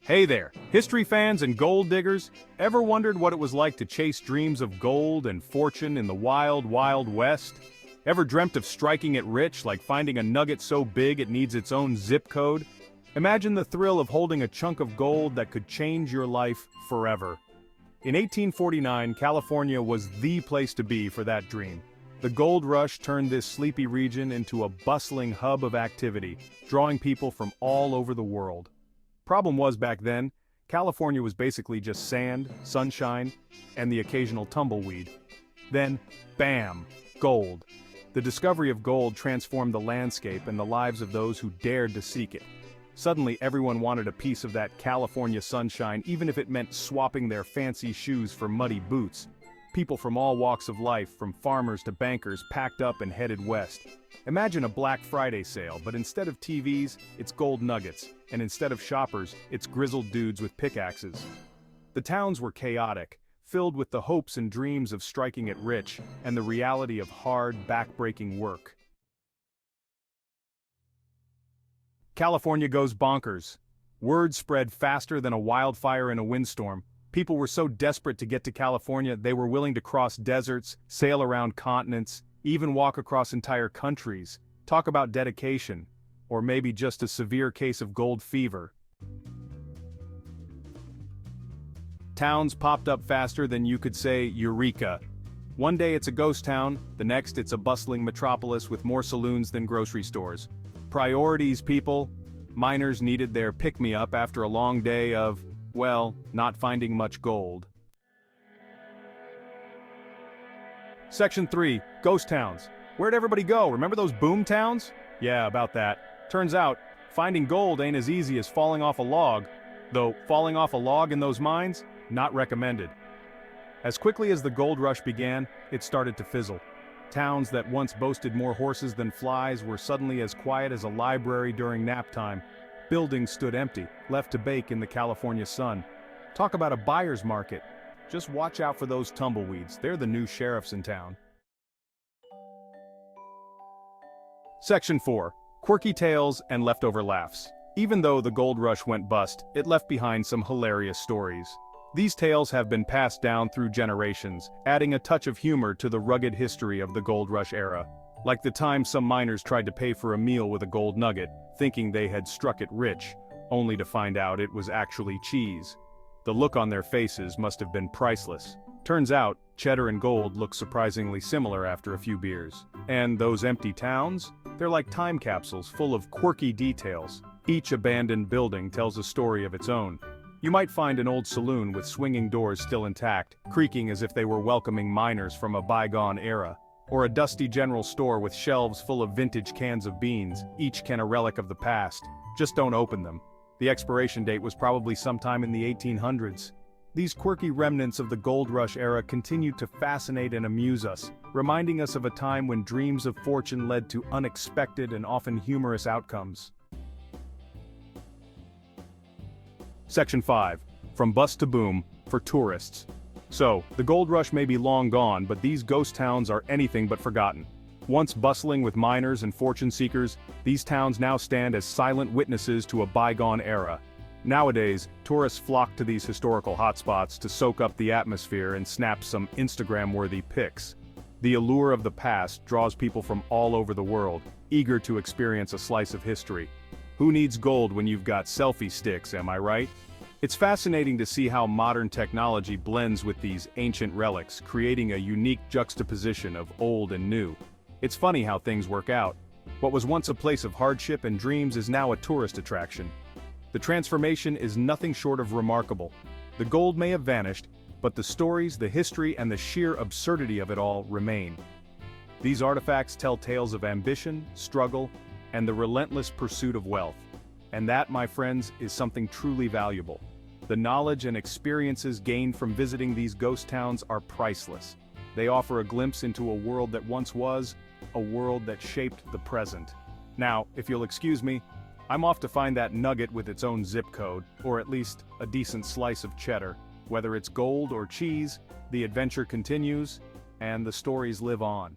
Hey there, history fans and gold diggers. Ever wondered what it was like to chase dreams of gold and fortune in the wild, wild west? Ever dreamt of striking it rich, like finding a nugget so big it needs its own zip code? Imagine the thrill of holding a chunk of gold that could change your life forever. In 1849, California was the place to be for that dream. The gold rush turned this sleepy region into a bustling hub of activity, drawing people from all over the world. Problem was back then, California was basically just sand, sunshine, and the occasional tumbleweed. Then, bam, gold. The discovery of gold transformed the landscape and the lives of those who dared to seek it. Suddenly everyone wanted a piece of that California sunshine, even if it meant swapping their fancy shoes for muddy boots. People from all walks of life, from farmers to bankers, packed up and headed west. Imagine a Black Friday sale, but instead of TVs, it's gold nuggets, and instead of shoppers, it's grizzled dudes with pickaxes. The towns were chaotic, filled with the hopes and dreams of striking it rich, and the reality of hard, back-breaking work. California goes bonkers. Word spread faster than a wildfire in a windstorm. People were so desperate to get to California, they were willing to cross deserts, sail around continents, even walk across entire countries. Talk about dedication, or maybe just a severe case of gold fever. Towns popped up faster than you could say Eureka. One day it's a ghost town, the next it's a bustling metropolis with more saloons than grocery stores. Priorities, people. Miners needed their pick-me-up after a long day of, well, not finding much gold. Section 3, Ghost Towns. Where'd everybody go? Remember those boom towns? Yeah, about that. Turns out, finding gold ain't as easy as falling off a log. Though, falling off a log in those mines? Not recommended. As quickly as the gold rush began, it started to fizzle. Towns that once boasted more horses than flies were suddenly as quiet as a library during nap time. Buildings stood empty, left to bake in the California sun. Talk about a buyer's market. Just watch out for those tumbleweeds, they're the new sheriffs in town. Section 4. Quirky tales and leftover laughs. Even though the gold rush went bust, it left behind some hilarious stories. These tales have been passed down through generations, adding a touch of humor to the rugged history of the gold rush era. Like the time some miners tried to pay for a meal with a gold nugget, thinking they had struck it rich, only to find out it was actually cheese. The look on their faces must have been priceless. Turns out, cheddar and gold look surprisingly similar after a few beers. And those empty towns? They're like time capsules full of quirky details. Each abandoned building tells a story of its own. You might find an old saloon with swinging doors still intact, creaking as if they were welcoming miners from a bygone era. Or a dusty general store with shelves full of vintage cans of beans, each can a relic of the past. Just don't open them. The expiration date was probably sometime in the 1800s. These quirky remnants of the gold rush era continue to fascinate and amuse us, reminding us of a time when dreams of fortune led to unexpected and often humorous outcomes. Section 5. From bust to boom, for tourists. So, the gold rush may be long gone, but these ghost towns are anything but forgotten. Once bustling with miners and fortune seekers, these towns now stand as silent witnesses to a bygone era. Nowadays, tourists flock to these historical hotspots to soak up the atmosphere and snap some Instagram-worthy pics. The allure of the past draws people from all over the world, eager to experience a slice of history. Who needs gold when you've got selfie sticks, am I right? It's fascinating to see how modern technology blends with these ancient relics, creating a unique juxtaposition of old and new. It's funny how things work out. What was once a place of hardship and dreams is now a tourist attraction. The transformation is nothing short of remarkable. The gold may have vanished, but the stories, the history, and the sheer absurdity of it all remain. These artifacts tell tales of ambition, struggle, and the relentless pursuit of wealth. And that, my friends, is something truly valuable. The knowledge and experiences gained from visiting these ghost towns are priceless. They offer a glimpse into a world that once was, a world that shaped the present. Now, if you'll excuse me, I'm off to find that nugget with its own zip code, or at least a decent slice of cheddar. Whether it's gold or cheese, the adventure continues, and the stories live on.